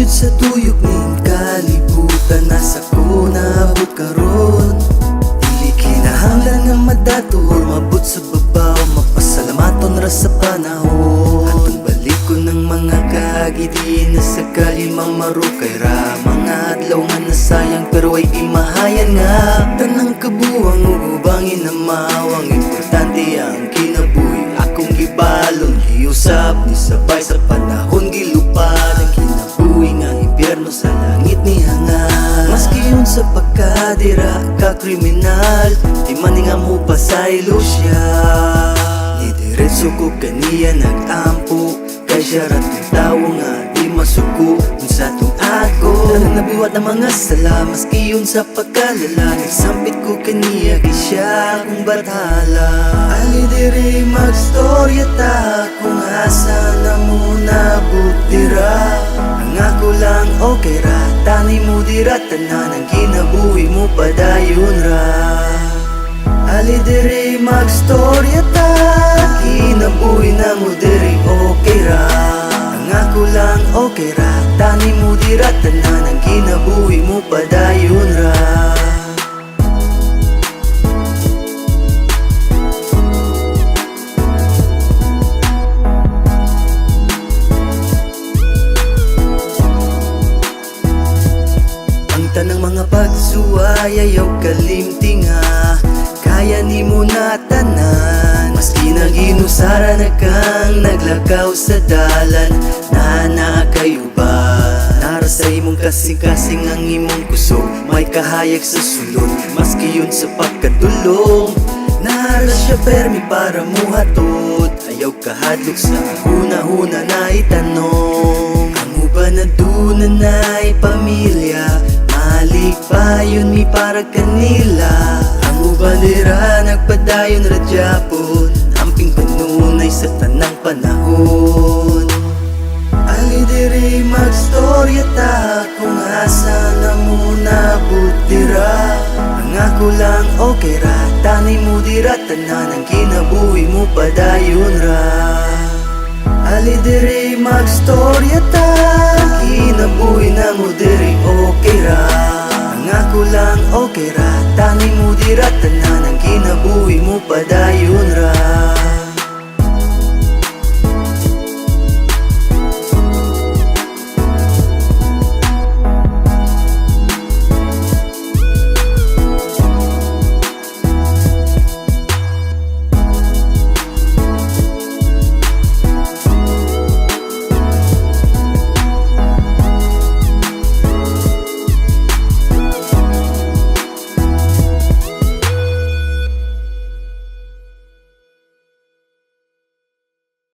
sa tuyok ning kalibutan, nasa ko naabot karon. Dili kinahanglan nga madator, mabot sa babaw, mapasalamaton ra sa panahon. Atong balikon ng mga kaagidi na sa kalimang marukay ra. Mga adlaw nga nasayang pero ay di mahayan nga. Tanang kabuwang ugubangin na mawang, importante ang kinabuhi. Akong gibalon, giusap, ni sabay sa panahon, gilupad ang kinabuhi nga impyerno sa langit ni hangad. Maski yun sa pagkadira ka kriminal, di maningam mo pa sa ilusya. Ni diretso ko kaniya nag-ampo, kay siya ratong tao nga di masuko. Sa tong ako nang nabiwat ng mga sala, maski yun sa pagkalala, nagsampit ko kaniya kay siya kung bathala. Ali diri magstorya ta kung asa na muna butira. Ang ako lang okay ra, tanay mo dira, tanan ang kinabuhi mo padayon ra. Ali diri magstorya ta, kinabuhi na mo diri okay ra. Ang ako lang okay ra, tanay mo dira, tanan ang kinabuhi mo padayon ra. Ang tanang mga pagsuway ayaw kalimtinga, kaya ni mo na tanan. Maski naginusara na kang naglakaw sa dalan, na kayo ba? Narasay mong kasing-kasing ang imong kusog, may kahayag sa sulod. Maski yun sa pagkadulong, nara siya permi para mo hatod. Ayaw kahadlok sa huna-huna na itanong. Ang uba na dunan na'y pamilya, malik pa yun mi para kanila. Ang uba nira nagpadayon radyapon, amping panunay sa tanang panahon. Ali diri magstorya ta kung asa na muna butira. Ang ako lang okay ra, tanay mo dira, tanan ang kinabuhi mo padayon ra. Ali diri magstorya ta, kinabuhi na mo diri okay ra. Ang ako lang okay ra, tanay mo dira, tanan ang kinabuhi mo padayon ra.